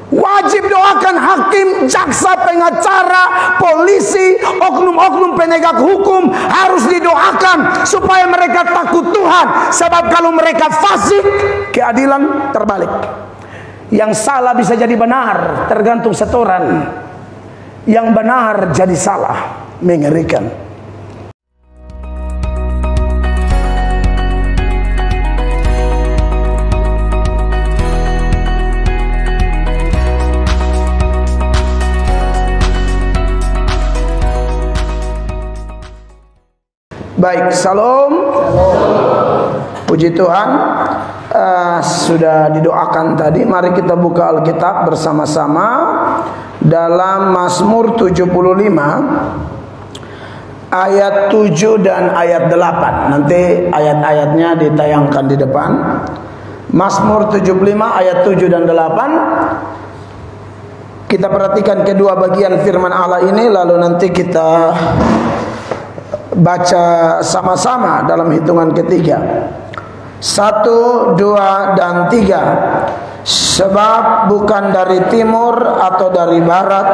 Wajib doakan hakim, jaksa, pengacara, polisi, oknum-oknum penegak hukum harus didoakan supaya mereka takut Tuhan. Sebab kalau mereka fasik, keadilan terbalik. Yang salah bisa jadi benar, tergantung setoran. Yang benar jadi salah, mengerikan. Baik, salam. Puji Tuhan, sudah didoakan tadi. Mari kita buka Alkitab bersama-sama dalam Mazmur 75 ayat 7 dan ayat 8. Nanti ayat-ayatnya ditayangkan di depan. Mazmur 75 ayat 7 dan 8. Kita perhatikan kedua bagian firman Allah ini, lalu nanti kita baca sama-sama dalam hitungan ketiga. 1, 2, dan 3. Sebab bukan dari timur atau dari barat,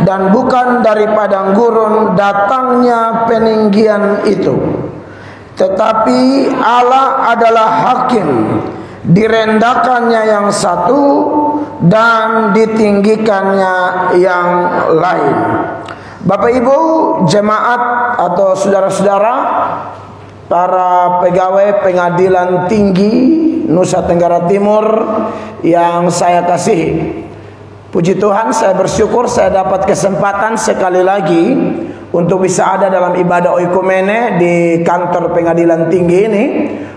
dan bukan dari padang gurun datangnya peninggian itu, tetapi Allah adalah hakim, direndahkannya yang satu dan ditinggikannya yang lain. Bapak Ibu jemaat atau saudara-saudara, para pegawai pengadilan tinggi Nusa Tenggara Timur yang saya kasihi, puji Tuhan, saya bersyukur saya dapat kesempatan sekali lagi untuk bisa ada dalam ibadah oikumene di kantor pengadilan tinggi ini,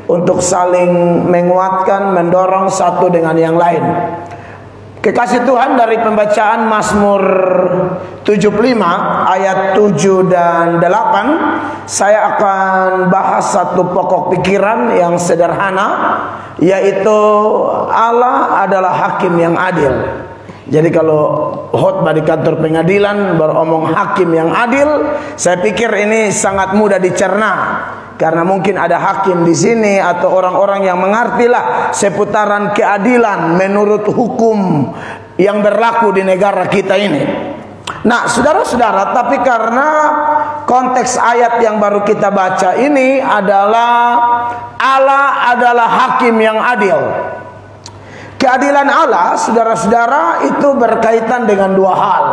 untuk saling menguatkan, mendorong satu dengan yang lain. Kekasih Tuhan, dari pembacaan Mazmur 75 ayat 7 dan 8, saya akan bahas satu pokok pikiran yang sederhana, yaitu Allah adalah hakim yang adil. Jadi kalau khotbah di kantor pengadilan beromong hakim yang adil, saya pikir ini sangat mudah dicerna. Karena mungkin ada hakim di sini atau orang-orang yang mengertilah seputaran keadilan menurut hukum yang berlaku di negara kita ini. Nah, saudara-saudara, tapi karena konteks ayat yang baru kita baca ini adalah Allah adalah hakim yang adil. Keadilan Allah, saudara-saudara, itu berkaitan dengan dua hal,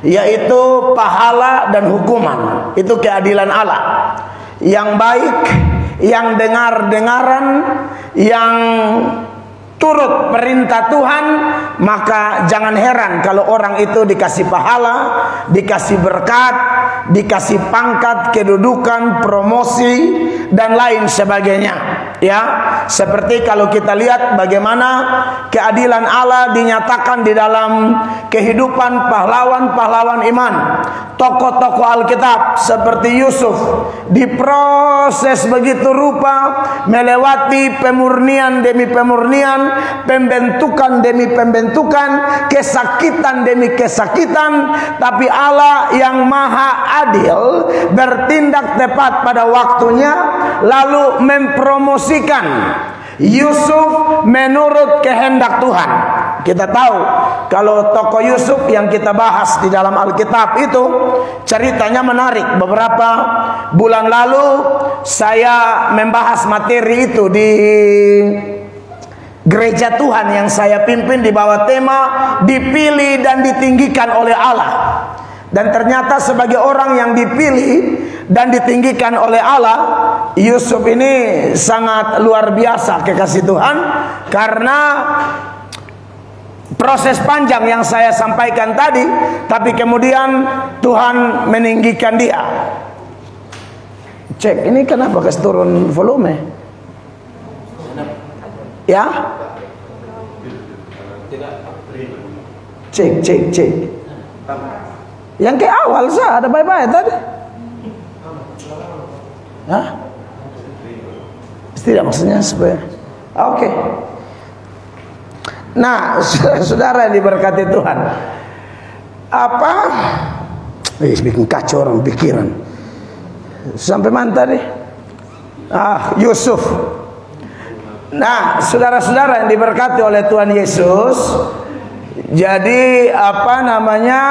yaitu pahala dan hukuman. Itu keadilan Allah. Yang baik, yang dengar-dengaran, yang turut perintah Tuhan, maka jangan heran kalau orang itu dikasih pahala, dikasih berkat, dikasih pangkat, kedudukan, promosi, dan lain sebagainya. Ya, seperti kalau kita lihat bagaimana keadilan Allah dinyatakan di dalam kehidupan pahlawan-pahlawan iman, tokoh-tokoh Alkitab seperti Yusuf, diproses begitu rupa, melewati pemurnian demi pemurnian, pembentukan demi pembentukan, kesakitan demi kesakitan, tapi Allah yang maha adil bertindak tepat pada waktunya, lalu mempromosikan Yusuf menurut kehendak Tuhan. Kita tahu kalau tokoh Yusuf yang kita bahas di dalam Alkitab itu ceritanya menarik. Beberapa bulan lalu saya membahas materi itu di gereja Tuhan yang saya pimpin di bawah tema dipilih dan ditinggikan oleh Allah. Dan ternyata sebagai orang yang dipilih dan ditinggikan oleh Allah, Yusuf ini sangat luar biasa, kekasih Tuhan, karena proses panjang yang saya sampaikan tadi, tapi kemudian Tuhan meninggikan dia. Cek, ini kenapa kasih turun volume? Ya? Cek. Yang ke awal sah ada baik-baik tadi. Hah? Tidak, maksudnya supaya oke. Nah, saudara yang diberkati Tuhan, apa? Bikin kacau orang pikiran. Sampai mana tadi? Yusuf. Nah, saudara-saudara yang diberkati oleh Tuhan Yesus, Jadi apa namanya,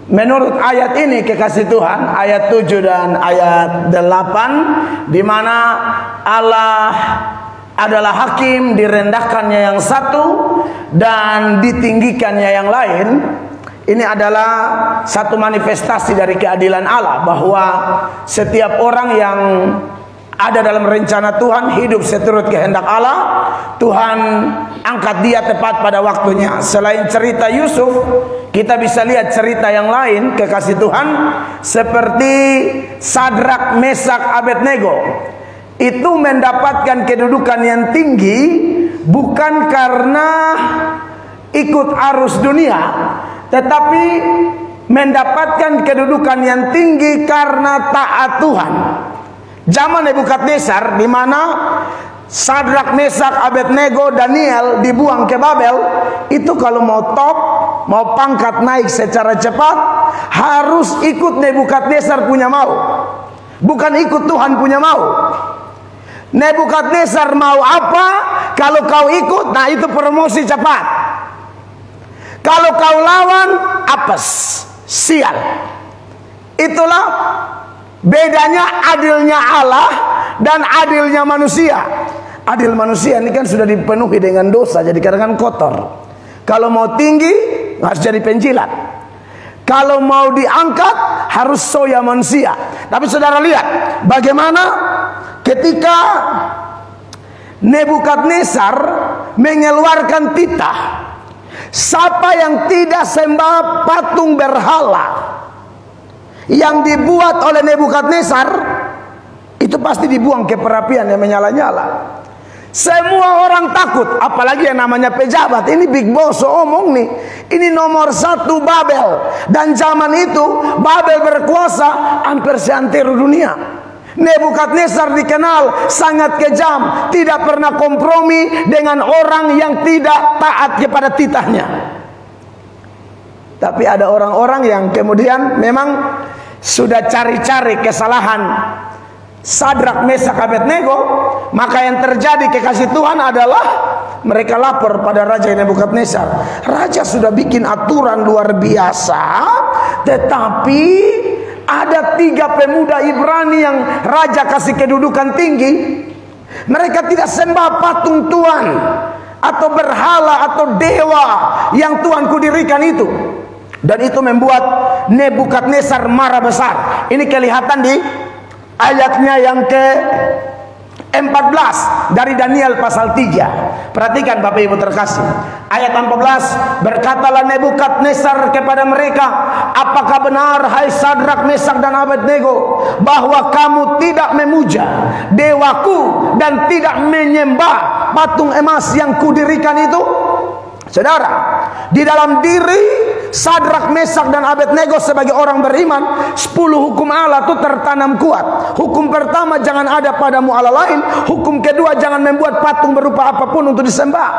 menurut ayat ini kekasih Tuhan, ayat 7 dan ayat 8, di mana Allah adalah hakim, direndahkannya yang satu dan ditinggikannya yang lain. Ini adalah satu manifestasi dari keadilan Allah, bahwa setiap orang yang ada dalam rencana Tuhan, hidup seturut kehendak Allah, Tuhan angkat dia tepat pada waktunya. Selain cerita Yusuf, kita bisa lihat cerita yang lain kekasih Tuhan, seperti Sadrak, Mesak, Abednego. Itu mendapatkan kedudukan yang tinggi bukan karena ikut arus dunia, tetapi mendapatkan kedudukan yang tinggi karena taat Tuhan. Zaman Nebukadnezar, di mana Sadrak, Mesak, Abednego, Daniel dibuang ke Babel, itu kalau mau top, mau pangkat naik secara cepat, harus ikut Nebukadnezar punya mau, bukan ikut Tuhan punya mau. Nebukadnezar mau apa, kalau kau ikut, nah itu promosi cepat. Kalau kau lawan, apes, sial. Itulah bedanya adilnya Allah dan adilnya manusia. Adil manusia ini kan sudah dipenuhi dengan dosa, jadi kadang-kadang kotor. Kalau mau tinggi, harus jadi penjilat. Kalau mau diangkat, harus soya manusia. Tapi saudara lihat bagaimana ketika Nebukadnezar mengeluarkan titah, siapa yang tidak sembah patung berhala yang dibuat oleh Nebukadnezar, itu pasti dibuang ke perapian yang menyala-nyala. Semua orang takut, apalagi yang namanya pejabat. Ini big boss omong nih, ini nomor 1 Babel. Dan zaman itu Babel berkuasa hampir seantero dunia. Nebukadnezar dikenal sangat kejam, tidak pernah kompromi dengan orang yang tidak taat kepada titahnya. Tapi ada orang-orang yang kemudian memang sudah cari-cari kesalahan Sadrak, Mesak, Abednego. Maka yang terjadi kekasih Tuhan adalah mereka lapor pada Raja Nebukadnezar. Raja sudah bikin aturan luar biasa, tetapi ada 3 pemuda Ibrani yang Raja kasih kedudukan tinggi. Mereka tidak sembah patung Tuhan atau berhala atau dewa yang Tuhan kudirikan itu. Dan itu membuat Nebukadnezar marah besar. Ini kelihatan di ayatnya yang ke-14 dari Daniel pasal 3. Perhatikan Bapak Ibu terkasih. Ayat 14, berkatalah Nebukadnezar kepada mereka, apakah benar hai Sadrak, Mesak dan Abednego, bahwa kamu tidak memuja dewaku dan tidak menyembah patung emas yang kudirikan itu? Saudara, di dalam diri Sadrak, Mesak dan Abednego sebagai orang beriman, 10 hukum Allah itu tertanam kuat. Hukum pertama, jangan ada padamu Allah lain. Hukum kedua, jangan membuat patung berupa apapun untuk disembah.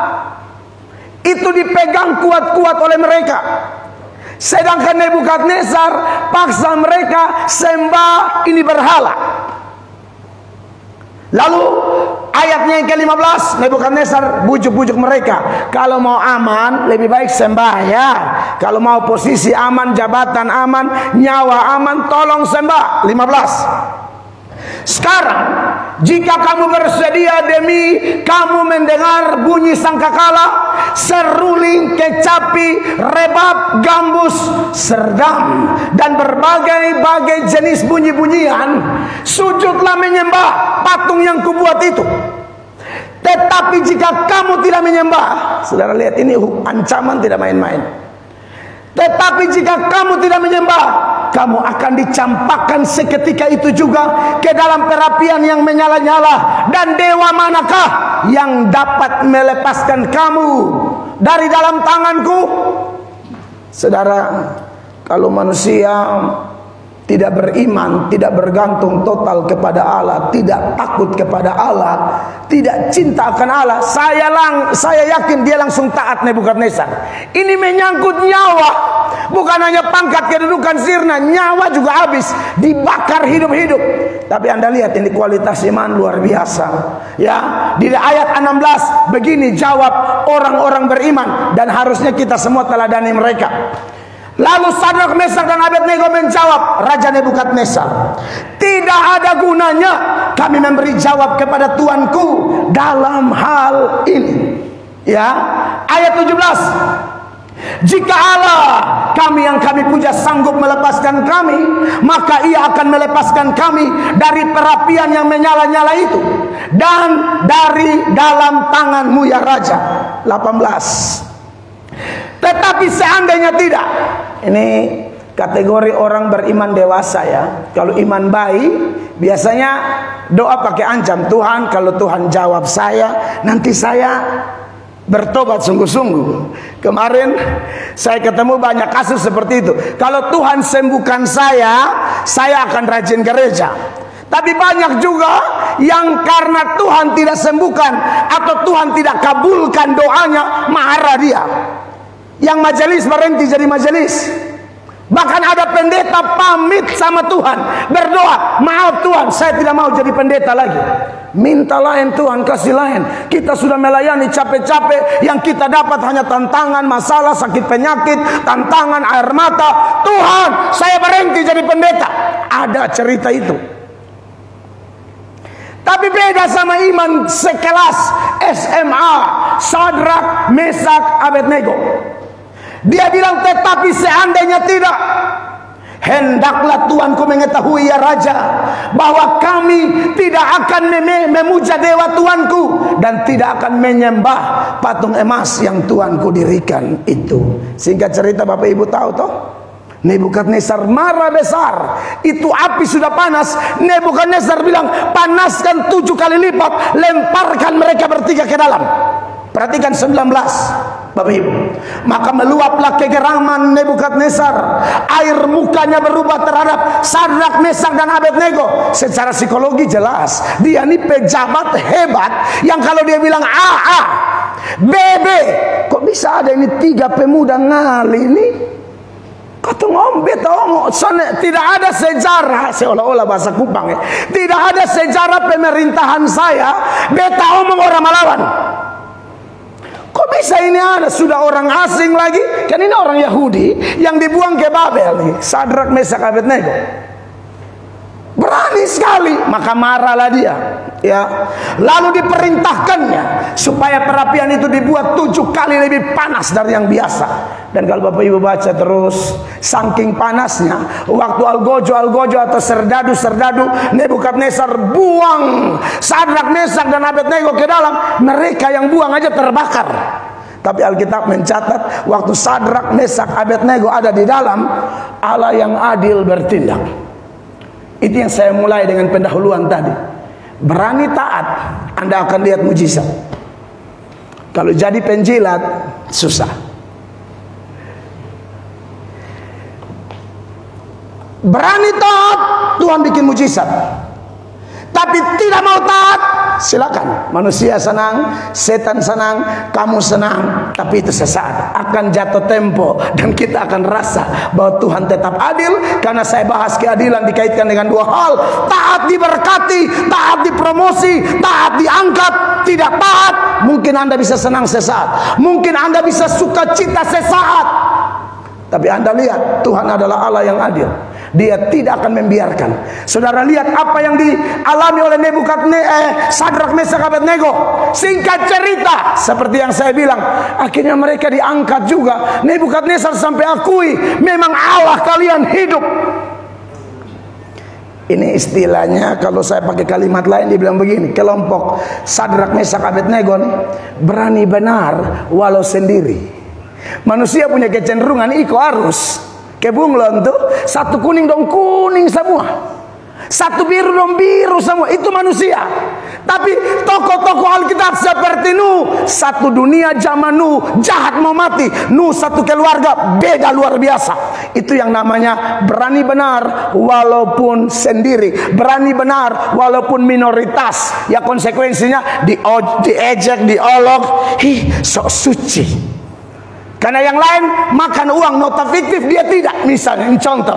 Itu dipegang kuat-kuat oleh mereka. Sedangkan Nebukadnezar paksa mereka sembah ini berhala. Lalu ayatnya yang ke-15, Nebukadnezar bujuk-bujuk mereka, kalau mau aman lebih baik sembah ya. Kalau mau posisi aman, jabatan aman, nyawa aman, tolong sembah. 15. Sekarang jika kamu bersedia demi kamu mendengar bunyi sangkakala, seruling, kecapi, rebab, gambus, serdam dan berbagai-bagai jenis bunyi-bunyian, sujudlah menyembah patung yang kubuat itu. Tetapi jika kamu tidak menyembah, saudara lihat ini ancaman tidak main-main. Tetapi jika kamu tidak menyembah, kamu akan dicampakkan seketika itu juga ke dalam perapian yang menyala-nyala. Dan dewa manakah yang dapat melepaskan kamu dari dalam tanganku? Saudara, kalau manusia tidak beriman, tidak bergantung total kepada Allah, tidak takut kepada Allah, tidak cinta akan Allah, saya yakin dia langsung taat Nebukadnezar. Ini menyangkut nyawa, bukan hanya pangkat, kedudukan, sirna, nyawa juga habis, dibakar hidup-hidup. Tapi Anda lihat ini kualitas iman luar biasa. Ya, di ayat 16 begini jawab orang-orang beriman, dan harusnya kita semua teladani mereka. Lalu Sadrak, Mesak dan Abednego menjawab Raja Nebukadnezar, tidak ada gunanya kami memberi jawab kepada Tuanku dalam hal ini. Ya, ayat 17. Jika Allah kami yang kami puja sanggup melepaskan kami, maka Ia akan melepaskan kami dari perapian yang menyala-nyala itu dan dari dalam tanganmu ya Raja. 18. Tetapi seandainya tidak, ini kategori orang beriman dewasa ya. Kalau iman baik biasanya doa pakai ancam, Tuhan kalau Tuhan jawab saya, nanti saya bertobat sungguh-sungguh. Kemarin saya ketemu banyak kasus seperti itu. Kalau Tuhan sembuhkan saya akan rajin gereja. Tapi banyak juga yang karena Tuhan tidak sembuhkan atau Tuhan tidak kabulkan doanya, marah dia. Yang majelis berhenti jadi majelis. Bahkan ada pendeta pamit sama Tuhan, berdoa, maaf Tuhan, saya tidak mau jadi pendeta lagi. Minta lain Tuhan, kasih lain. Kita sudah melayani capek-capek, yang kita dapat hanya tantangan, masalah, sakit penyakit, tantangan, air mata. Tuhan, saya berhenti jadi pendeta. Ada cerita itu. Tapi beda sama iman sekelas SMA Sadrak, Mesak, Abednego. Dia bilang, tetapi seandainya tidak, hendaklah Tuanku mengetahui ya Raja, bahwa kami tidak akan memuja dewa Tuanku dan tidak akan menyembah patung emas yang Tuanku dirikan itu. Singkat cerita, Bapak Ibu tahu toh, Nebukadnezar marah besar. Itu api sudah panas. Nebukadnezar bilang, panaskan 7 kali lipat, lemparkan mereka bertiga ke dalam. Perhatikan 19, Bapak Ibu. Maka meluaplah kegeraman Nebukadnezar, air mukanya berubah terhadap Sadrak, Mesak dan Abednego. Secara psikologi jelas, dia ini pejabat hebat yang kalau dia bilang A, B, kok bisa ada ini 3 pemuda ngali ini? Kata ngombe tahu, tidak ada sejarah, seolah-olah bahasa Kupang ya. Tidak ada sejarah pemerintahan saya beta omong orang melawan. Kok bisa ini ada? Sudah orang asing lagi. Kan ini orang Yahudi yang dibuang ke Babel nih. Sadrak, Mesak, Abednego. Berani sekali. Maka marahlah dia. Ya. Lalu diperintahkannya supaya perapian itu dibuat 7 kali lebih panas dari yang biasa. Dan kalau Bapak Ibu baca terus, saking panasnya, waktu algojo atau serdadu Nebukadnezar buang Sadrak, Mesak dan Abednego ke dalam, mereka yang buang aja terbakar. Tapi Alkitab mencatat waktu Sadrak, Mesak, Abednego ada di dalam, Allah yang adil bertindak. Itu yang saya mulai dengan pendahuluan tadi. Berani taat, Anda akan lihat mujizat. Kalau jadi penjilat, susah. Berani taat, Tuhan bikin mujizat. Tapi tidak mau taat, silakan. Manusia senang, setan senang, kamu senang, tapi itu sesaat. Akan jatuh tempo dan kita akan rasa bahwa Tuhan tetap adil. Karena saya bahas keadilan dikaitkan dengan 2 hal. Taat diberkati, taat dipromosi, taat diangkat. Tidak taat, mungkin Anda bisa senang sesaat, mungkin Anda bisa sukacita sesaat. Tapi Anda lihat, Tuhan adalah Allah yang adil. Dia tidak akan membiarkan. Saudara lihat apa yang dialami oleh Sadrak, Mesak, Abednego. Singkat cerita, seperti yang saya bilang, akhirnya mereka diangkat juga. Nebukadnezar sampai akui, memang Allah kalian hidup. Ini istilahnya, kalau saya pakai kalimat lain, dibilang begini, kelompok Sadrak, Mesak, Abednego nih, berani benar walau sendiri. Manusia punya kecenderungan ikut arus. Kebunglon tuh, satu kuning dong kuning semua, satu biru dong biru semua. Itu manusia. Tapi tokoh-tokoh Alkitab seperti Nuh, satu dunia zaman Nuh, jahat mau mati. Nuh satu keluarga, beda luar biasa. Itu yang namanya berani benar walaupun sendiri, berani benar walaupun minoritas. Ya konsekuensinya diejek, diolok, sok suci. Karena yang lain makan uang nota fiktif, dia tidak. Misalnya, ini contoh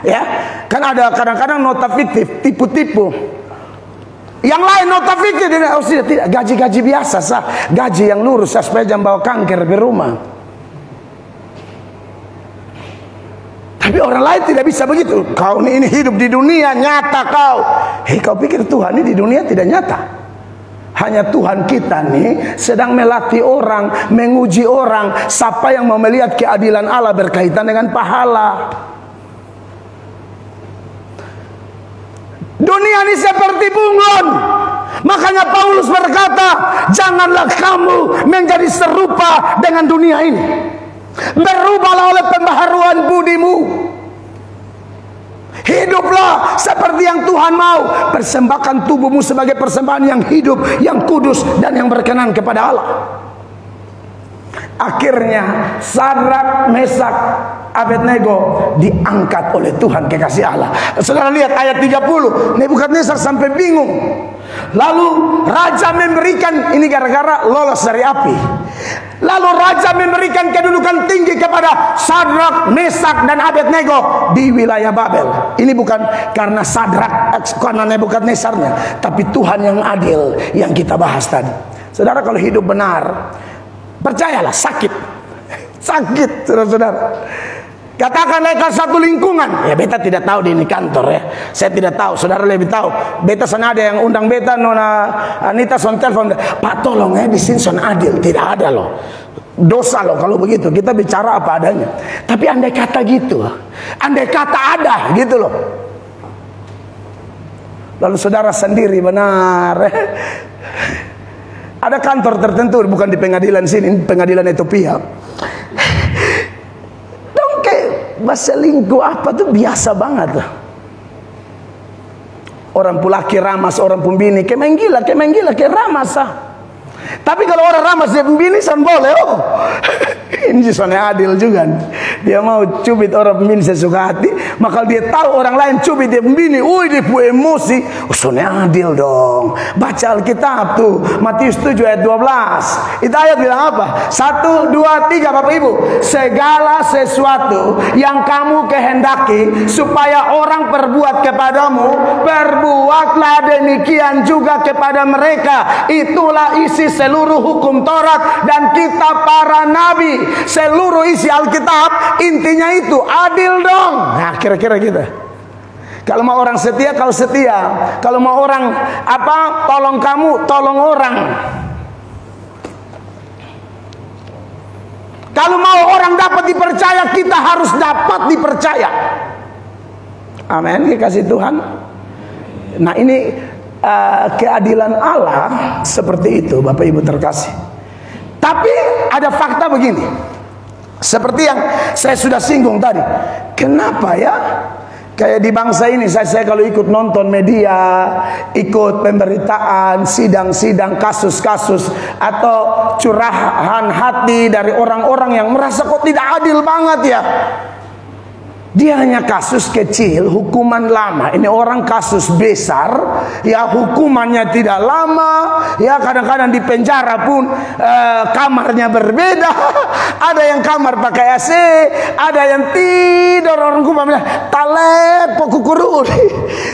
ya. Kan ada kadang-kadang nota fiktif, tipu-tipu. Yang lain nota fiktif, dia tidak, gaji-gaji biasa gaji yang lurus supaya jangan bawa kanker di rumah. Tapi orang lain tidak bisa begitu. Kau ini hidup di dunia nyata kau. Kau pikir Tuhan ini di dunia tidak nyata? Hanya Tuhan kita nih sedang melatih orang, menguji orang. Siapa yang mau melihat keadilan Allah berkaitan dengan pahala. Dunia ini seperti bunglon. Makanya Paulus berkata, janganlah kamu menjadi serupa dengan dunia ini. Berubahlah oleh pembaharuan budimu. Hiduplah seperti yang Tuhan mau. Persembahkan tubuhmu sebagai persembahan yang hidup, yang kudus, dan yang berkenan kepada Allah. Akhirnya Sadrak, Mesak, Abednego diangkat oleh Tuhan kekasih Allah. Saudara lihat ayat 30. Nebukadnezar sampai bingung. Lalu raja memberikan, ini gara-gara lolos dari api. Lalu raja memberikan kedudukan tinggi kepada Sadrak, Mesak, dan Abednego di wilayah Babel. Ini bukan karena Sadrak, karena Nebukadnezarnya, tapi Tuhan yang adil yang kita bahas tadi. Saudara, kalau hidup benar, percayalah, sakit, saudara-saudara. Katakanlah ke satu lingkungan, ya beta tidak tahu di ini kantor ya, saya tidak tahu, saudara lebih tahu. Beta sana ada yang undang beta, Nona Anita son telepon, Pak tolong ya di sini son adil, tidak ada loh, dosa loh kalau begitu. Kita bicara apa adanya. Tapi andai kata gitu, andai kata ada gitu loh. Lalu saudara sendiri benar. Ada kantor tertentu, bukan di pengadilan sini, pengadilan Ethiopia. Selingkuh apa tuh biasa banget. Orang pulaki ramas, orang pembini kemenggila ramas. Tapi kalau orang ramas dia pembini san boleh. Oh, ini soalnya adil juga. Dia mau cubit orang pembini sesuka hati, maka dia tahu orang lain cubit dia pembini, dia pu emosi. Soalnya adil dong. Baca Alkitab tuh, Matius 7 ayat 12. Itu ayat bilang apa? 1, 2, 3 Bapak Ibu. Segala sesuatu yang kamu kehendaki supaya orang perbuat kepadamu, perbuatlah demikian juga kepada mereka. Itulah isi seluruh hukum Taurat dan kitab para nabi. Seluruh isi Alkitab intinya itu adil dong. Nah, kira-kira gitu. Kalau mau orang setia, kau setia. Kalau mau orang tolong kamu, tolong orang. Kalau mau orang dapat dipercaya, kita harus dapat dipercaya. Amin, dikasih Tuhan. Nah, ini keadilan Allah seperti itu, Bapak Ibu terkasih. Tapi ada fakta begini, seperti yang saya sudah singgung tadi. Kenapa ya? Kayak di bangsa ini, saya kalau ikut nonton media, ikut pemberitaan, sidang-sidang, kasus-kasus, atau curahan hati dari orang-orang yang merasa kok tidak adil banget ya. Dia hanya kasus kecil, hukuman lama. Ini orang kasus besar, ya hukumannya tidak lama. Ya kadang-kadang di penjara pun kamarnya berbeda. Ada yang kamar pakai AC, ada yang tidur. Orang kumam bilang, talep pokukuru.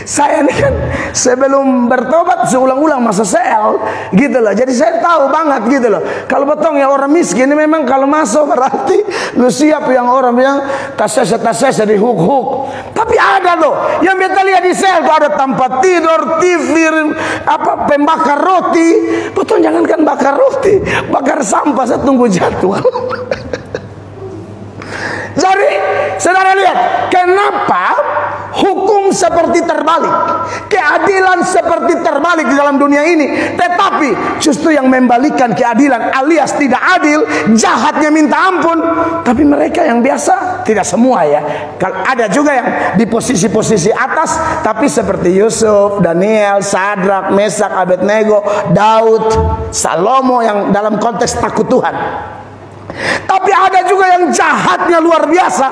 Saya ini kan sebelum bertobat seulang-ulang masuk sel, gitu loh. Jadi saya tahu banget gitu loh. Kalau betong ya orang miskin ini memang kalau masuk berarti lu siap yang orang bilang tasese di huk-huk. Tapi ada loh yang beta lihat di sel tuh ada tempat tidur, TV, pembakar roti. Betul, jangankan bakar roti, bakar sampah, saya tunggu jadwal. Jadi saudara lihat kenapa hukum hukum seperti terbalik, keadilan seperti terbalik di dalam dunia ini. Tetapi justru yang membalikan keadilan alias tidak adil, jahatnya minta ampun. Tapi mereka yang biasa, tidak semua ya, ada juga yang di posisi-posisi atas, tapi seperti Yusuf, Daniel, Sadrak, Mesak, Abednego, Daud, Salomo yang dalam konteks takut Tuhan. Tapi ada juga yang jahatnya luar biasa,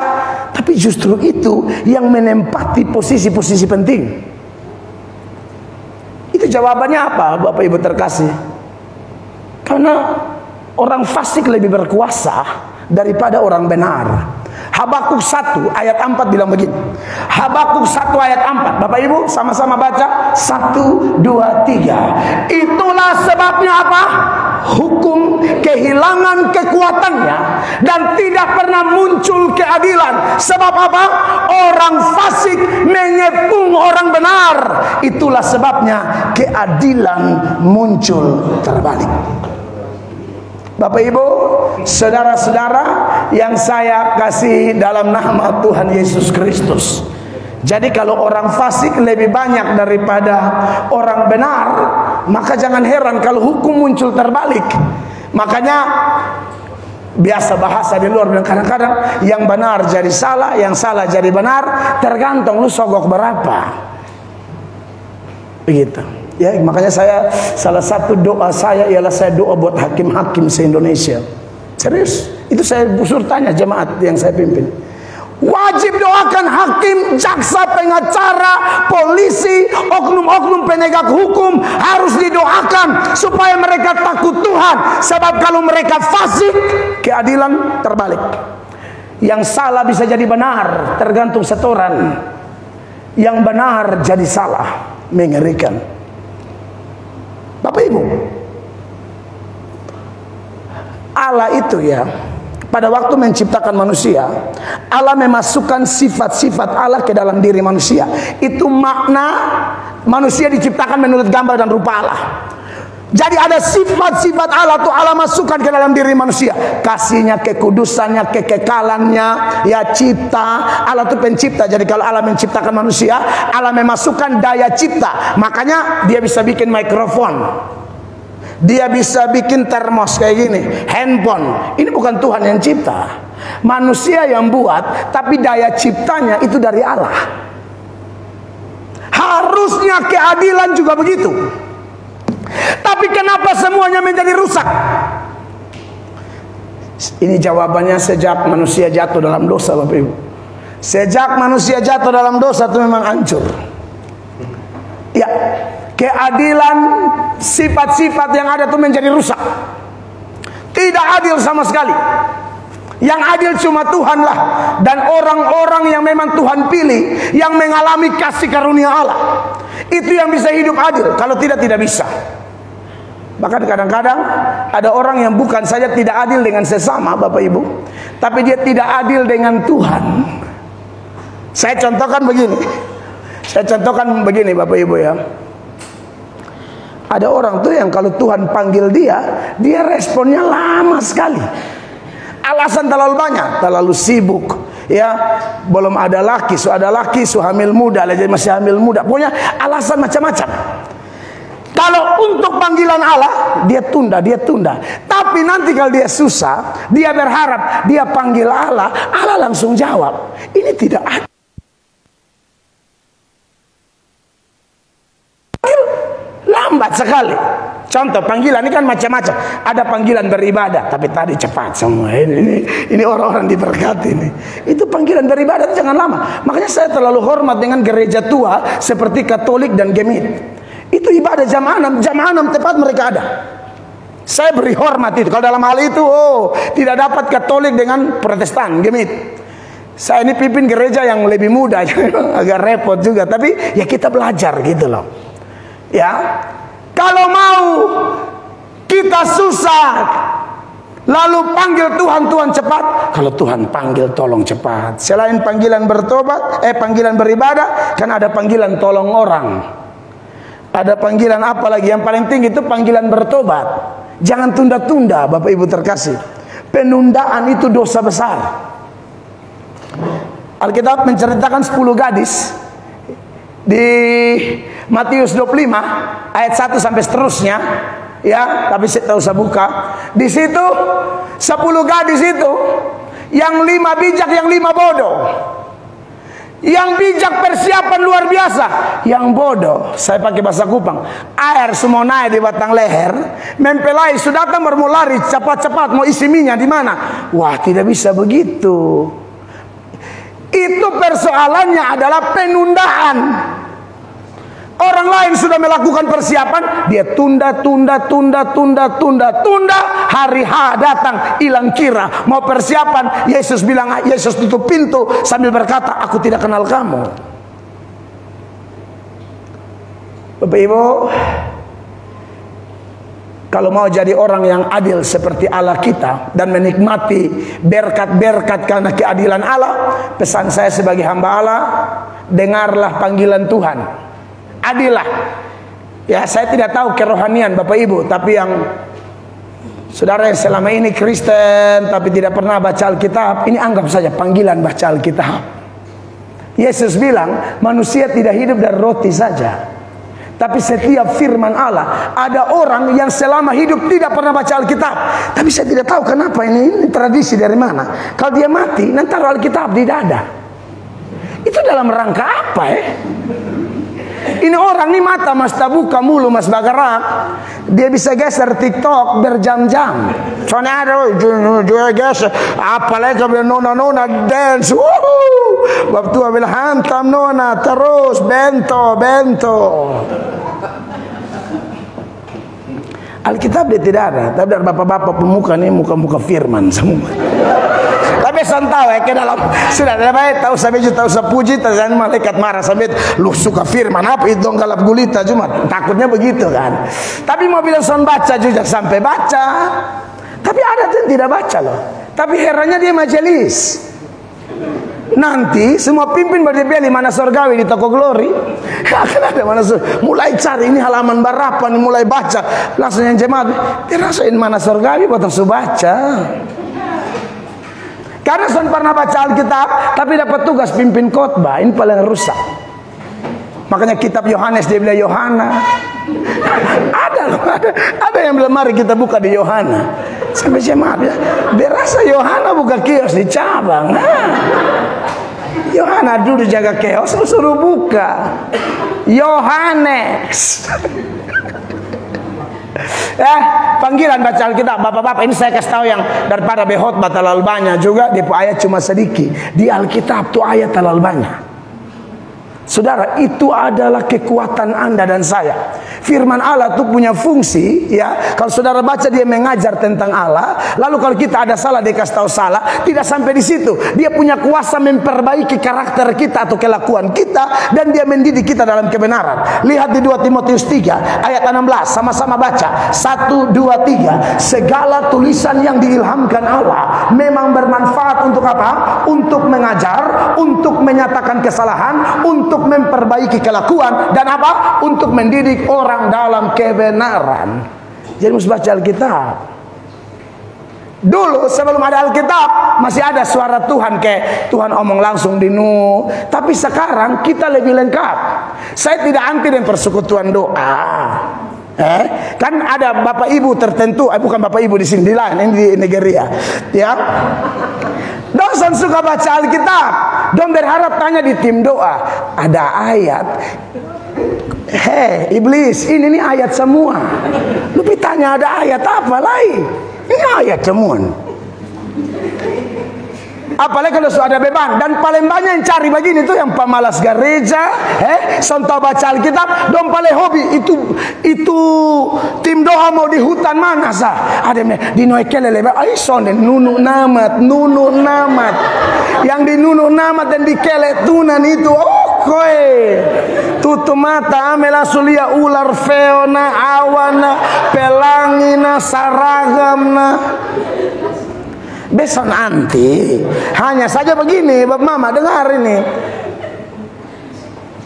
tapi justru itu yang menempati posisi-posisi penting. Itu jawabannya apa, Bapak Ibu terkasih? Karena orang fasik lebih berkuasa daripada orang benar. Habakuk 1 ayat 4 bilang begini. Habakuk 1 ayat 4. Bapak Ibu sama-sama baca. 1, 2, 3. Itulah sebabnya apa? Hukum kehilangan kekuatannya dan tidak pernah muncul keadilan. Sebab apa? Orang fasik mengepung orang benar. Itulah sebabnya keadilan muncul terbalik. Bapak Ibu, saudara-saudara yang saya kasih dalam nama Tuhan Yesus Kristus. Jadi kalau orang fasik lebih banyak daripada orang benar, maka jangan heran kalau hukum muncul terbalik. Makanya biasa bahasa di luar bilang kadang-kadang yang benar jadi salah, yang salah jadi benar, tergantung lu sogok berapa. Begitu. Ya, makanya saya salah satu doa saya ialah saya doa buat hakim-hakim se-Indonesia. Serius, itu saya busur tanya jemaat yang saya pimpin. Wajib doakan hakim, jaksa, pengacara, polisi, oknum-oknum penegak hukum harus didoakan supaya mereka takut Tuhan. Sebab kalau mereka fasik, keadilan terbalik. Yang salah bisa jadi benar, tergantung setoran. Yang benar jadi salah, mengerikan. Bapak Ibu, Allah itu ya, pada waktu menciptakan manusia, Allah memasukkan sifat-sifat Allah ke dalam diri manusia. Itu makna manusia diciptakan menurut gambar dan rupa Allah. Jadi ada sifat-sifat Allah tuh Allah masukkan ke dalam diri manusia. Kasihnya, kekudusannya, kekekalannya, ya cipta. Allah itu pencipta. Jadi kalau Allah menciptakan manusia, Allah memasukkan daya cipta. Makanya dia bisa bikin mikrofon, dia bisa bikin termos kayak gini, handphone. Ini bukan Tuhan yang cipta, manusia yang buat. Tapi daya ciptanya itu dari Allah. Harusnya keadilan juga begitu. Tapi kenapa semuanya menjadi rusak? Ini jawabannya sejak manusia jatuh dalam dosa, Bapak Ibu. Sejak manusia jatuh dalam dosa itu memang hancur. Ya, keadilan, sifat-sifat yang ada itu menjadi rusak. Tidak adil sama sekali. Yang adil cuma Tuhanlah dan orang-orang yang memang Tuhan pilih, yang mengalami kasih karunia Allah. Itu yang bisa hidup adil. Kalau tidak, tidak bisa. Bahkan kadang-kadang ada orang yang bukan saja tidak adil dengan sesama, Bapak Ibu, tapi dia tidak adil dengan Tuhan. Saya contohkan begini, Bapak Ibu ya. Ada orang tuh yang kalau Tuhan panggil dia responnya lama sekali. Alasan terlalu banyak, terlalu sibuk, ya, belum ada laki, hamil muda, lagi masih hamil muda. Pokoknya alasan macam-macam. Kalau untuk panggilan Allah, dia tunda. Tapi nanti kalau dia susah, dia berharap, dia panggil Allah, Allah langsung jawab. Ini tidak adil. Lambat sekali. Contoh panggilan ini kan macam-macam. Ada panggilan beribadah, tapi tadi cepat semua. Ini orang-orang diberkati nih. Itu panggilan beribadah jangan lama. Makanya saya terlalu hormat dengan gereja tua seperti Katolik dan Gemit. Itu ibadah jam 6 tepat mereka ada. Saya beri hormat itu. Kalau dalam hal itu, tidak dapat Katolik dengan Protestan, Gemit. Saya ini pimpin gereja yang lebih muda, agak repot juga. Tapi ya kita belajar gitu loh. Ya, kalau mau kita susah, lalu panggil Tuhan cepat. Kalau Tuhan panggil tolong cepat. Selain panggilan bertobat, panggilan beribadah, kan ada panggilan tolong orang. Ada panggilan apa lagi? Yang paling tinggi itu panggilan bertobat. Jangan tunda-tunda, Bapak Ibu terkasih. Penundaan itu dosa besar. Alkitab menceritakan 10 gadis di Matius 25 ayat 1 sampai seterusnya, ya, tapi saya tahu saya buka. Di situ 10 gadis itu, yang 5 bijak, yang 5 bodoh. Yang bijak persiapan luar biasa, yang bodoh, saya pakai bahasa Kupang, air semua naik di batang leher, mempelai sudah datang bermulari cepat-cepat mau isi minyak di mana? Wah, tidak bisa begitu. Itu persoalannya adalah penundaan. Orang lain sudah melakukan persiapan, dia tunda. Hari H datang, hilang kira, mau persiapan. Yesus bilang, Yesus tutup pintu sambil berkata, aku tidak kenal kamu. Bapak Ibu, kalau mau jadi orang yang adil seperti Allah kita dan menikmati berkat-berkat karena keadilan Allah, pesan saya sebagai hamba Allah, dengarlah panggilan Tuhan. Adillah. Ya, saya tidak tahu kerohanian Bapak Ibu, tapi yang saudara yang selama ini Kristen tapi tidak pernah baca Alkitab, ini anggap saja panggilan baca Alkitab. Yesus bilang, manusia tidak hidup dari roti saja, tapi setiap firman Allah. Ada orang yang selama hidup tidak pernah baca Alkitab, tapi saya tidak tahu kenapa, ini tradisi dari mana. Kalau dia mati, nanti taruh Alkitab di dada. Itu dalam rangka apa ya? Ini orang nih mata mas tabuka mulu mas bagarak, dia bisa geser TikTok berjam-jam. Soalnya ada juga geser, apalagi kalau nona dance, waktu bilang hantam nona terus bento. Alkitab dia tidak ada, tapi dari bapak-bapak pemuka nih muka-muka firman semua. Tapi saya tahu ya, ke dalam sudah ada baik tahu sampai tahu sepuji, terus malaikat marah sampai lu suka firman apa itu dong galap gulita cuma takutnya begitu kan. Tapi mau bilang son baca juga sampai baca, tapi ada yang tidak baca loh. Tapi herannya dia majelis. Nanti semua pimpin berdiri mana surgawi di toko Glory, akan ada mana mulai cari ini halaman berapa nih, mulai baca langsung yang jemaat dirasain mana surgawi buat langsung baca. Karena saya pernah baca Alkitab, tapi dapat tugas pimpin khotbah, ini paling rusak. Makanya kitab Yohanes dia bilang Yohana. Ada yang bilang mari kita buka di Yohana. Sampai jemaat bilang, berasa Yohana buka kios di cabang. Yohana dulu jaga kios, suruh buka Yohanes. Panggilan baca Alkitab, bapak-bapak ini saya kasih tahu yang daripada behotbah terlalu banyak juga, dia ayat cuma sedikit. Di Alkitab tuh ayat terlalu banyak. Saudara, itu adalah kekuatan Anda dan saya. Firman Allah itu punya fungsi, ya. Kalau saudara baca dia mengajar tentang Allah. Lalu kalau kita ada salah dia kasih tahu salah. Tidak sampai di situ. Dia punya kuasa memperbaiki karakter kita atau kelakuan kita, dan dia mendidik kita dalam kebenaran. Lihat di 2 Timotius 3 ayat 16, sama-sama baca. 1, 2, 3. Segala tulisan yang diilhamkan Allah memang bermanfaat untuk apa? Untuk mengajar, untuk menyatakan kesalahan, untuk memperbaiki kelakuan, dan apa? Untuk mendidik orang dalam kebenaran. Jadi mesti baca Alkitab. Dulu sebelum ada Alkitab masih ada suara Tuhan, kayak Tuhan omong langsung di Nuh. Tapi sekarang kita lebih lengkap. Saya tidak anti dengan persekutuan doa. Kan ada bapak ibu tertentu, bukan bapak ibu di sini, di lain, ini di Nigeria, ya. Dosen suka baca Alkitab, don berharap tanya di tim doa, ada ayat. Hei iblis, ini nih ayat semua. Lu tanya ada ayat apa lain? Ini ayat semua. Apalagi kalau sudah ada beban, dan paling banyak yang cari begini tuh yang pemalas gereja, sonto baca Alkitab, dong paling hobi itu tim doa mau di hutan mana sah? Ada di noekele lebar, ay sonde nunu namat, yang di nunu namat dan di kele tunan itu, koe tutup mata amela sulia ular feona awana pelangina saragamna. Besok nanti hanya saja begini, Bapak Mama dengar ini.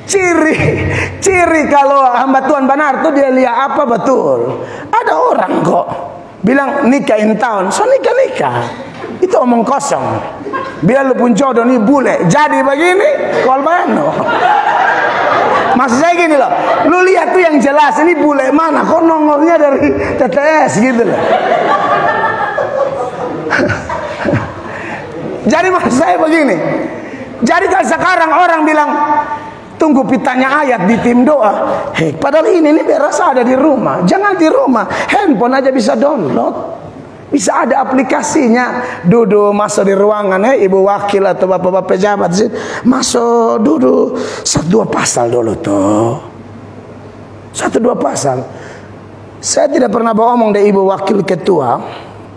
Ciri kalau hamba Tuhan benar tuh dia lihat apa betul. Ada orang kok bilang nikah in tahun, so nikah. Itu omong kosong. Biar lu pun jodoh nih bule, jadi begini, kolbano. Maksud saya gini loh, lu lihat tuh yang jelas, ini bule mana, kok nomornya dari TTS gitu loh. Jadi maksud saya begini, jadi kalau sekarang orang bilang tunggu pitanya ayat di tim doa, padahal ini berasa ada di rumah. Jangan di rumah, handphone aja bisa download. Bisa ada aplikasinya. Duduk masuk di ruangan, ibu wakil atau bapak-bapak pejabat masuk duduk 1-2 pasal dulu tuh. 1-2 pasal. Saya tidak pernah bawa omong dari ibu wakil ketua.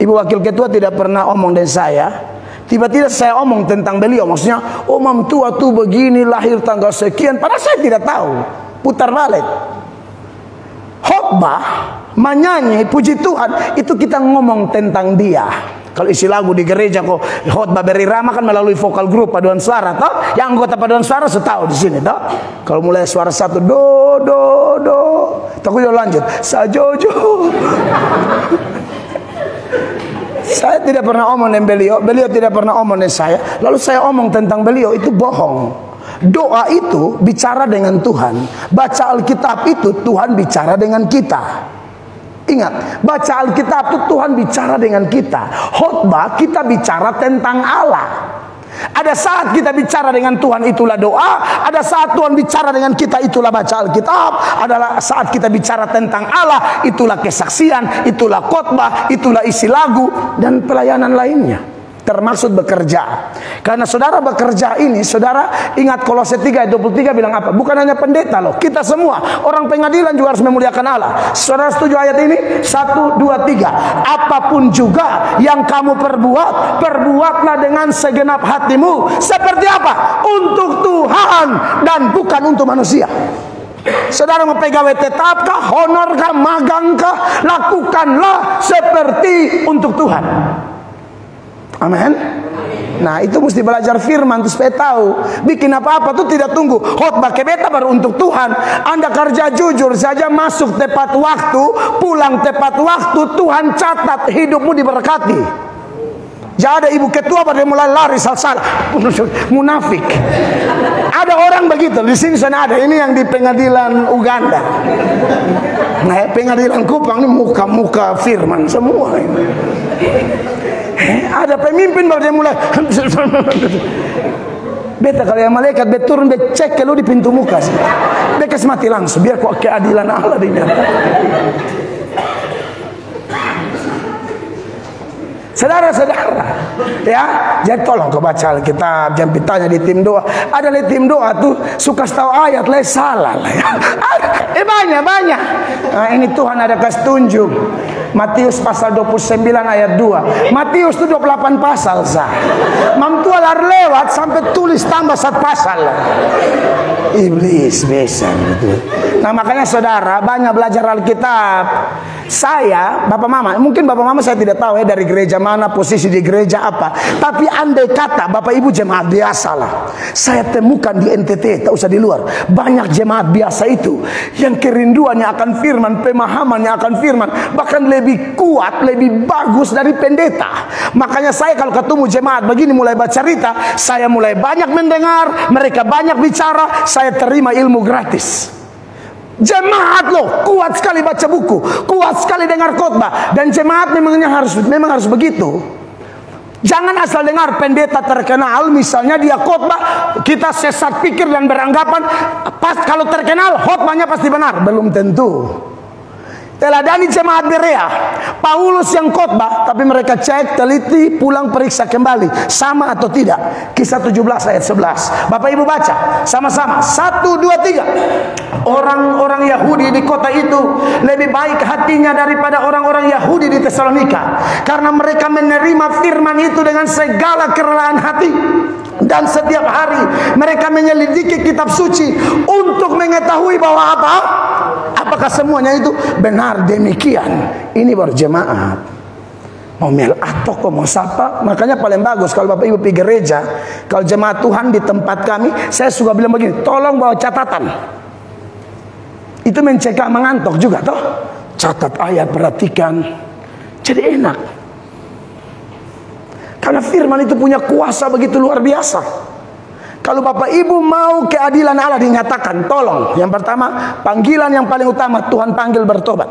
Ibu wakil ketua tidak pernah omong dari saya. Tiba-tiba saya omong tentang beliau. Maksudnya, Mam tua tuh begini, lahir tanggal sekian. Padahal saya tidak tahu. Putar balik. Khotbah, menyanyi, puji Tuhan, itu kita ngomong tentang dia. Kalau isi lagu di gereja kok khotbah berirama kan melalui vokal grup paduan suara, toh? Yang anggota paduan suara setahu di sini, toh? Kalau mulai suara 1 do do do, takut lanjut sajojo. Saya tidak pernah omong dengan beliau, beliau tidak pernah omong dengan saya. Lalu saya omong tentang beliau, itu bohong. Doa itu bicara dengan Tuhan. Baca Alkitab itu Tuhan bicara dengan kita. Ingat, baca Alkitab itu Tuhan bicara dengan kita. Khotbah kita bicara tentang Allah. Ada saat kita bicara dengan Tuhan, itulah doa. Ada saat Tuhan bicara dengan kita, itulah baca Alkitab. Ada saat kita bicara tentang Allah, itulah kesaksian, itulah khotbah, itulah isi lagu dan pelayanan lainnya. Termasuk bekerja. Karena saudara bekerja ini, saudara ingat Kolose 3:23 bilang apa? Bukan hanya pendeta loh, kita semua orang pengadilan juga harus memuliakan Allah. Saudara setuju ayat ini? 1, 2, 3. Apapun juga yang kamu perbuat, perbuatlah dengan segenap hatimu. Seperti apa? Untuk Tuhan dan bukan untuk manusia. Saudara mau pegawai tetapkah, honorkah, magangkah, lakukanlah seperti untuk Tuhan. Amin. Nah itu mesti belajar firman tuh supaya tahu. Bikin apa-apa tuh tidak tunggu khotbah ke beta baru untuk Tuhan. Anda kerja jujur saja, masuk tepat waktu, pulang tepat waktu, Tuhan catat hidupmu diberkati. Jangan ada ibu ketua pada mulai lari salah, munafik. Ada orang begitu di sini sana ada. Ini yang di pengadilan Uganda. Nah pengadilan Kupang ini muka-muka firman semua ini. Ada pemimpin baru dia mulai. Beta kalau yang malaikat bet turun bet cek ke lu di pintu muka sih. Bekas mati langsung biar kok keadilan Allah dinyatakan. Saudara-saudara, ya, jadi tolong kau baca Alkitab, jangan ditanya di tim doa. Ada di tim doa tuh suka tahu ayat lah salah lah ya. Banyak. Nah, ini Tuhan ada kasih tunjuk. Matius pasal 29 ayat 2. Matius itu 28 pasal sah. Mam tua lar lewat sampai tulis tambah 1 pasal. Iblis bisa gitu. Nah, makanya saudara banyak belajar Alkitab. Saya, Bapak Mama, mungkin Bapak Mama saya tidak tahu ya dari gereja mana, posisi di gereja apa. Tapi andai kata Bapak Ibu jemaat biasa lah, saya temukan di NTT, tak usah di luar, banyak jemaat biasa itu yang kerinduannya akan firman, pemahamannya akan firman, bahkan lebih kuat, lebih bagus dari pendeta. Makanya saya kalau ketemu jemaat begini mulai baca cerita, saya mulai banyak mendengar, mereka banyak bicara, saya terima ilmu gratis. Jemaat loh kuat sekali baca buku, kuat sekali dengar khotbah, dan jemaat memang harus begitu. Jangan asal dengar pendeta terkenal, misalnya dia khotbah, kita sesat pikir dan beranggapan pas kalau terkenal khotbahnya pasti benar. Belum tentu. Teladani jemaat Berea, Paulus yang khotbah, tapi mereka cek, teliti, pulang periksa kembali sama atau tidak. Kisah 17 ayat 11. Bapak Ibu baca sama-sama. 1, 2, 3. Orang-orang Yahudi di kota itu lebih baik hatinya daripada orang-orang Yahudi di Tesalonika, karena mereka menerima firman itu dengan segala kerelaan hati. Dan setiap hari mereka menyelidiki kitab suci untuk mengetahui bahwa apakah semuanya itu benar demikian. Ini baru jemaat. Mau mel atau mau sapa. Makanya paling bagus kalau Bapak Ibu pergi gereja, kalau jemaat Tuhan di tempat kami, saya suka bilang begini, tolong bawa catatan. Itu mencegah mengantuk juga toh. Catat ayat, perhatikan. Jadi enak. Karena firman itu punya kuasa begitu luar biasa. Kalau Bapak Ibu mau keadilan Allah dinyatakan, tolong. Yang pertama, panggilan yang paling utama, Tuhan panggil bertobat.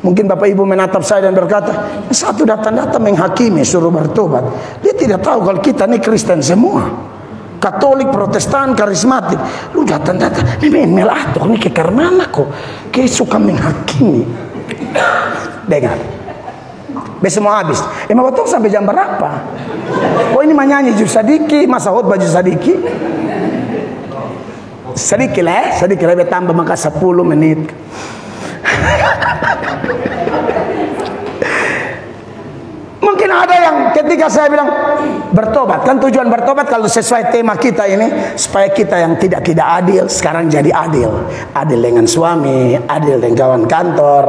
Mungkin Bapak Ibu menatap saya dan berkata, satu datang-datang menghakimi suruh bertobat. Dia tidak tahu kalau kita ini Kristen semua, Katolik, Protestan, karismatik. Lu datang-datang, ini melatok, ini ke mana kok? Kayak suka menghakimi. Dengar, besok mau habis. Emang betul sampai jam berapa? Oh ini menyanyi Jus Sadiki, masa khotbah Jus Sadiki? Sedikit lah, sedikit lebih tambah maka 10 menit. Mungkin ada yang ketika saya bilang bertobat, kan tujuan bertobat kalau sesuai tema kita ini supaya kita yang tidak adil sekarang jadi adil. Adil dengan suami, adil dengan kawan kantor,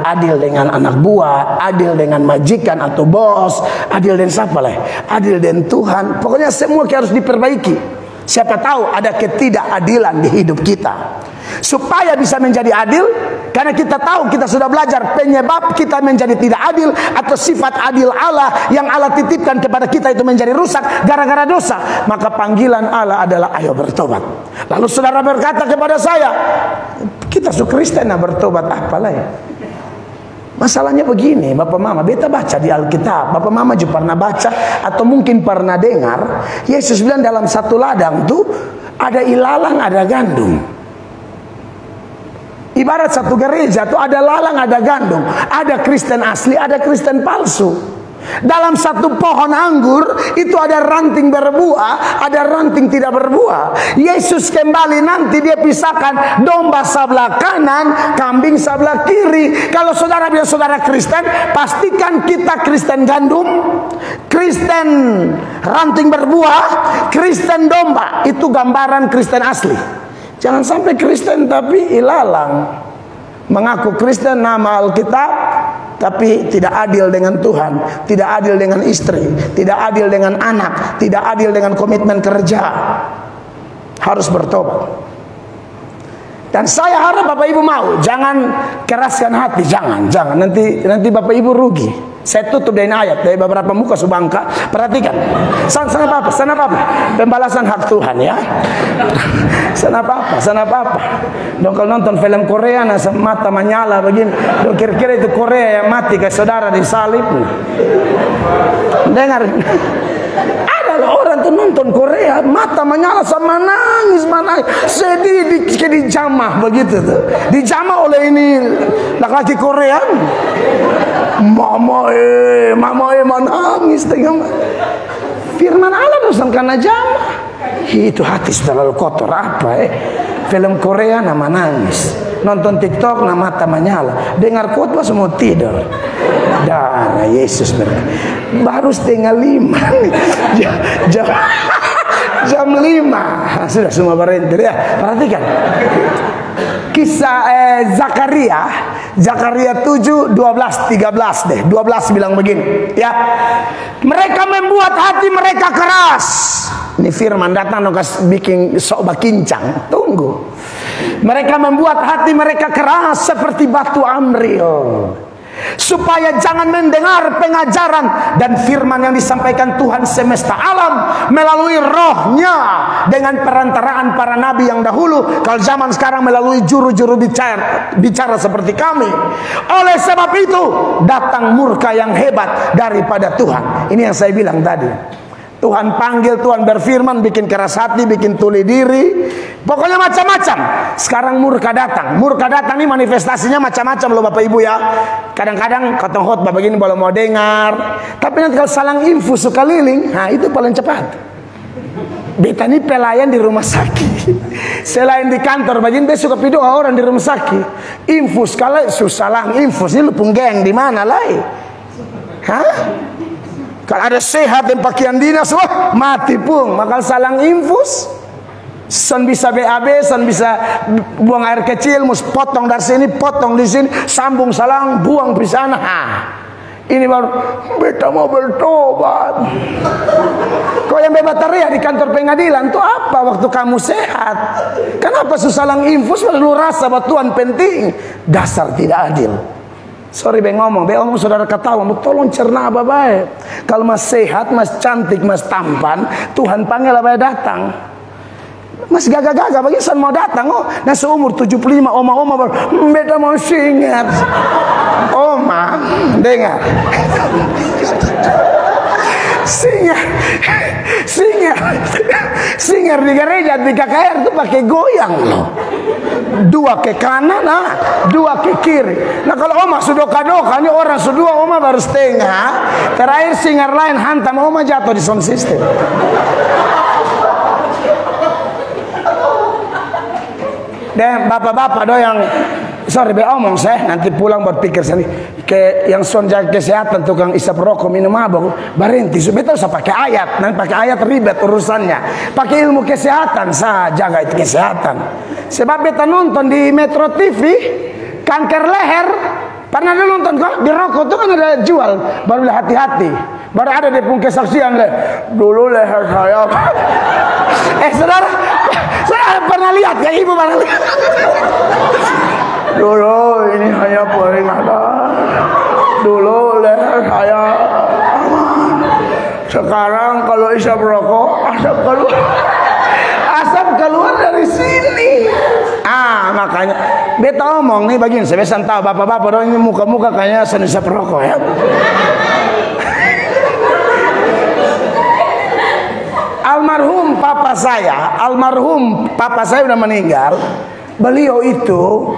adil dengan anak buah, adil dengan majikan atau bos, adil dengan siapa lah? Adil dengan Tuhan. Pokoknya semua harus diperbaiki. Siapa tahu ada ketidakadilan di hidup kita. Supaya bisa menjadi adil, karena kita tahu, kita sudah belajar penyebab kita menjadi tidak adil atau sifat adil Allah yang Allah titipkan kepada kita itu menjadi rusak gara-gara dosa. Maka panggilan Allah adalah ayo bertobat. Lalu saudara berkata kepada saya, kita su Kristen bertobat apalah ya? Masalahnya begini, Bapak Mama, beta baca di Alkitab, Bapak Mama juga pernah baca atau mungkin pernah dengar, Yesus bilang dalam satu ladang tuh ada ilalang, ada gandum. Ibarat satu gereja tuh ada lalang, ada gandum, ada Kristen asli, ada Kristen palsu. Dalam satu pohon anggur itu ada ranting berbuah, ada ranting tidak berbuah. Yesus kembali nanti dia pisahkan domba sebelah kanan, kambing sebelah kiri. Kalau saudara bilang saudara Kristen, pastikan kita Kristen gandum, Kristen ranting berbuah, Kristen domba. Itu gambaran Kristen asli. Jangan sampai Kristen tapi ilalang, mengaku Kristen nama Alkitab tapi tidak adil dengan Tuhan, tidak adil dengan istri, tidak adil dengan anak, tidak adil dengan komitmen kerja. Harus bertobat. Dan saya harap Bapak Ibu mau, jangan keraskan hati, jangan nanti Bapak Ibu rugi. Saya tutup dari ayat dari beberapa muka subangka. Perhatikan, sana apa? Pembalasan hak Tuhan ya. Sana apa? Dong kalau nonton film Korea, nasa mata menyala begini. Dong kira-kira itu Korea yang mati ke saudara disalib. Dengar, ada orang tuh nonton Korea, mata menyala sama nangis, sedih di jamah begitu tuh. Dijamah oleh ini laki-laki Korea. Mama menangis tengah. Firman Allah dosan karena jamah. Itu hati sudah lalu kotor apa Film Korea nama nangis, nonton TikTok nama mata menyala, dengar khotbah semua tidur. Darah Yesus baru 4:30 jam 5 sudah semua berhenti ya. Perhatikan kisah Zakaria 7, 12, 13 deh. 12 bilang begini ya. Mereka membuat hati mereka keras. Ini firman datang bikin sok bakincang. Tunggu. Mereka membuat hati mereka keras seperti batu Amril, supaya jangan mendengar pengajaran dan firman yang disampaikan Tuhan semesta alam melalui rohnya dengan perantaraan para nabi yang dahulu. Kalau zaman sekarang melalui juru-juru bicara seperti kami. Oleh sebab itu datang murka yang hebat daripada Tuhan. Ini yang saya bilang tadi. Tuhan panggil, Tuhan berfirman, bikin keras hati, bikin tuli diri, pokoknya macam-macam. Sekarang murka datang. Murka datang ini manifestasinya macam-macam loh Bapak Ibu ya. Kadang-kadang kata khotbah begini belum mau dengar, tapi nanti kalau salang infus suka liling, nah itu paling cepat. Beta ini pelayan di rumah sakit, selain di kantor begini dia suka pidoa orang di rumah sakit. Infus kalau salang infus ini lu punggeng di mana lah? Hah? Kalau ada sehat dan pakaian dinas, wah mati pun. Maka salang infus, san bisa BAB, san bisa buang air kecil, mus potong dari sini, potong di sini, sambung salang, buang di sana. Ini baru beta mau bertobat. Kau yang bebas teriak di kantor pengadilan itu apa waktu kamu sehat? Kenapa susalang infus lu rasa bahwa Tuhan penting? Dasar tidak adil. Sorry be ngomong saudara ketawa, tolong cerna baik. Kalau mas sehat, mas cantik, mas tampan, Tuhan panggil baik datang. Mas gagah-gagah bagisan mau datang, nah seumur 75 oma-oma baru beta mau singar. Oma, dengar. Singar di gereja di KKR itu pakai goyang loh. 2 ke kanan, dua ke kiri. Nah kalau oma sudah doka ini orang sudah oma baru setengah. Terakhir singar lain hantam oma jatuh di sound system. Dan bapak-bapak do yang sorry be omong saya nanti pulang berpikir sendiri ke yang son jaga kesehatan tukang isap rokok minum mabuk berhenti betul usah pakai ayat nanti pakai ayat ribet urusannya pakai ilmu kesehatan saya jaga itu kesehatan sebab beta nonton di Metro TV kanker leher pernah dulu nonton kok di rokok itu kan ada jual baru hati-hati baru ada di pun kesaksian dulu leher saya saudara saya pernah lihat ya ibu pernah lihat dulu ini hanya peringatan dulu leher saya sekarang kalau isap rokok asap keluar dari sini makanya beta omong nih bagian saya biasa tahu bapak-bapak dong ini muka-muka kayaknya seni isap rokok ya. Almarhum papa saya udah meninggal. Beliau itu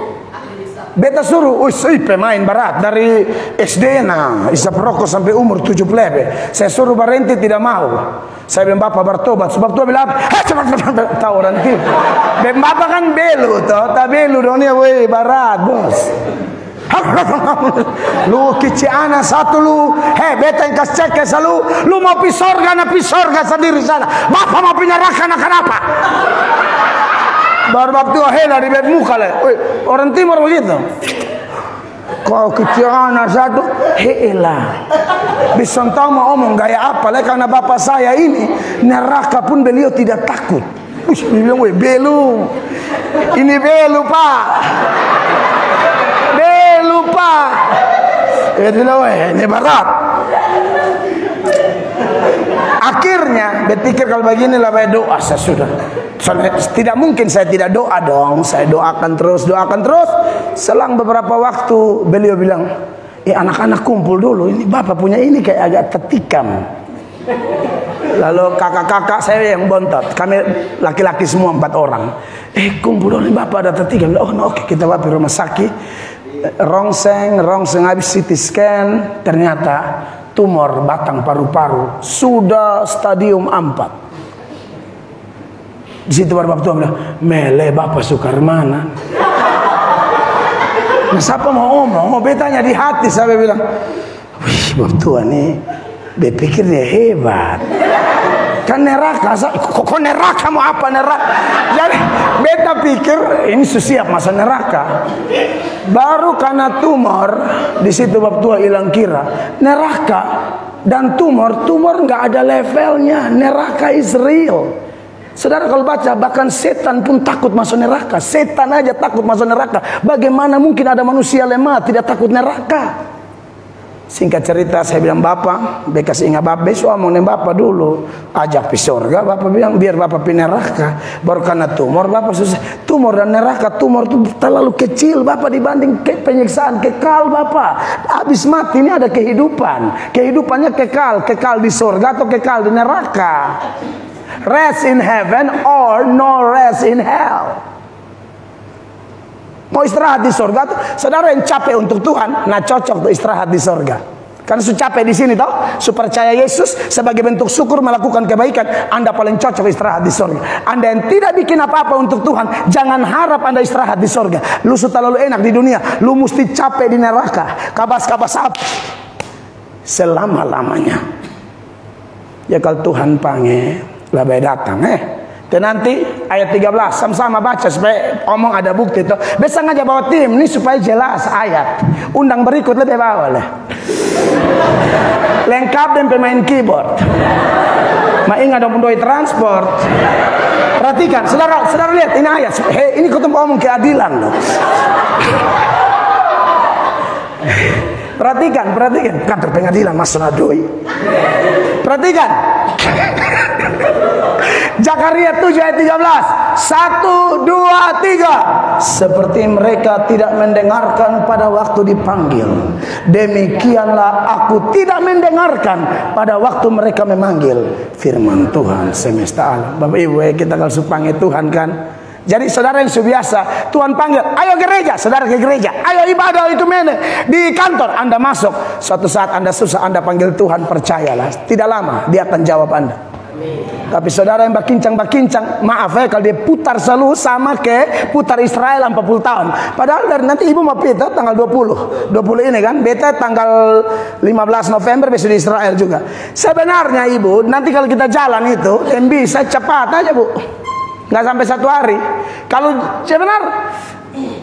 beta suruh, pemain berat dari SD isap rokok sampai umur 70. Saya suruh berhenti tidak mau. Saya bilang bapak bertobat sebab Tuhan bilang, tahu orang itu. Bapak kan belu toh, tak belu dong ya berat bos. Lu kici anak satu lu beta yang kas cek selalu lu mau pi sorga sendiri sana bapak mau pi neraka kenapa baru waktu hela di bed muka orang timur begitu kau kici anak satu hela bisa tahu mau omong gaya apa karena bapak saya ini neraka pun beliau tidak takut bilang belu ini belu pak lupa ini berat akhirnya berpikir kalau begini lah doa saya sudah tidak mungkin saya tidak doa dong saya doakan terus selang beberapa waktu beliau bilang anak-anak kumpul dulu ini bapak punya ini kayak agak tertikam lalu kakak-kakak saya yang bontot kami laki-laki semua 4 orang kumpul dulu bapak ada tertikam oke kita bawa ke rumah sakit rongseng habis CT scan ternyata tumor batang paru-paru sudah stadium 4. Di situ baru bapak tua bilang mele bapak sukar mana nah siapa mau omong betanya di hati saya bilang wih bapak tua nih berpikirnya hebat kan neraka kok neraka mau apa neraka jadi beta pikir ini siap masa neraka baru karena tumor di situ bab tua hilang kira neraka dan tumor nggak ada levelnya neraka is real saudara kalau baca bahkan setan pun takut masuk neraka setan aja takut masuk neraka bagaimana mungkin ada manusia lemah tidak takut neraka. Singkat cerita saya bilang bapak bekas ingat bapak besok omongin bapak dulu ajak pi surga bapak bilang biar bapak pi neraka baru karena tumor bapak susah tumor dan neraka tumor itu terlalu kecil bapak dibanding penyiksaan kekal bapak habis mati ini ada kehidupannya kekal di surga atau kekal di neraka rest in heaven or no rest in hell. Mau istirahat di surga, saudara yang capek untuk Tuhan, nah cocok untuk istirahat di surga. Karena sudah capek di sini toh, sudah percaya Yesus sebagai bentuk syukur melakukan kebaikan, Anda paling cocok istirahat di surga. Anda yang tidak bikin apa-apa untuk Tuhan, jangan harap Anda istirahat di surga. Lu sudah terlalu enak di dunia, lu mesti capek di neraka, kabas-kabas api selama-lamanya. Ya kalau Tuhan panggil, lebih datang Dan nanti ayat 13 sama-sama baca supaya omong ada bukti itu. Besang aja bawa tim ini supaya jelas ayat. Undang berikut lebih bawa lah. Lengkap dan pemain keyboard. Ingat dong pendoi transport. Perhatikan, saudara lihat ini ayat. Ini ketemu omong keadilan loh. Perhatikan, kantor pengadilan masalah doi. Perhatikan. Zakaria 7 ayat 13. 1, 2, 3. Seperti mereka tidak mendengarkan pada waktu dipanggil, demikianlah aku tidak mendengarkan pada waktu mereka memanggil. Firman Tuhan semesta alam. Bapak Ibu, kita kalau panggil Tuhan kan. Jadi saudara yang biasa, Tuhan panggil, ayo gereja, saudara ke gereja, ayo ibadah itu mana? Di kantor Anda masuk, suatu saat Anda susah, Anda panggil Tuhan, percayalah, tidak lama Dia akan jawab Anda. Tapi saudara yang bakincang, maaf ya kalau dia putar selalu sama ke putar Israel 40 tahun. Padahal dari nanti ibu mau pita tanggal 20 ini kan, beta tanggal 15 November besok di Israel juga. Sebenarnya ibu, nanti kalau kita jalan itu, yang bisa cepat aja bu. Nggak sampai 1 hari. Kalau sebenar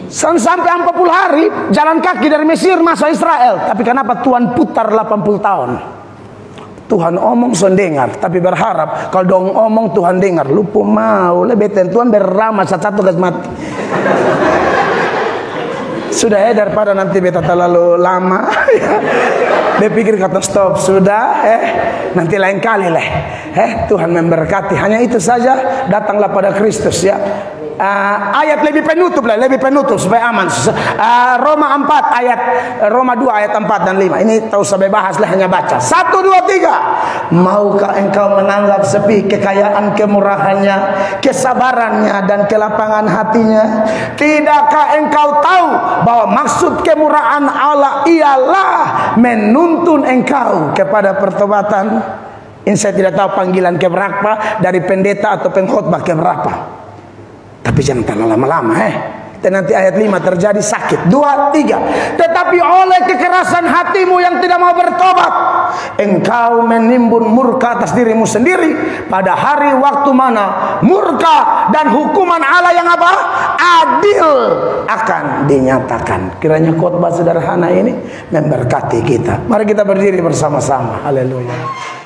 sampai 40 hari jalan kaki dari Mesir masuk Israel. Tapi kenapa Tuhan putar 80 tahun? Tuhan omong dengar, tapi berharap kalau dong omong Tuhan dengar. Lupa mau lebih Tuhan berramah satu gas mati. Sudah ya, daripada nanti beta terlalu lama. Dia pikir kata stop, sudah nanti lain kali lah. Tuhan memberkati. Hanya itu saja, datanglah pada Kristus ya. Ayat lebih penutup supaya aman. Roma 2 ayat 4 dan 5. Ini tahu sampai bahas lah, hanya baca. 1, 2, 3. Maukah engkau menganggap sepi kekayaan kemurahannya, kesabarannya dan kelapangan hatinya? Tidakkah engkau tahu bahwa maksud kemurahan Allah ialah menuntun engkau kepada pertobatan? Ini saya tidak tahu panggilan keberapa dari pendeta atau pengkhotbah keberapa. Tapi jangan terlalu lama-lama Dan nanti ayat 5 terjadi sakit. 2, 3. Tetapi oleh kekerasan hatimu yang tidak mau bertobat, engkau menimbun murka atas dirimu sendiri pada hari waktu mana murka dan hukuman Allah yang apa? Adil akan dinyatakan. Kiranya khotbah sederhana ini memberkati kita. Mari kita berdiri bersama-sama. Haleluya.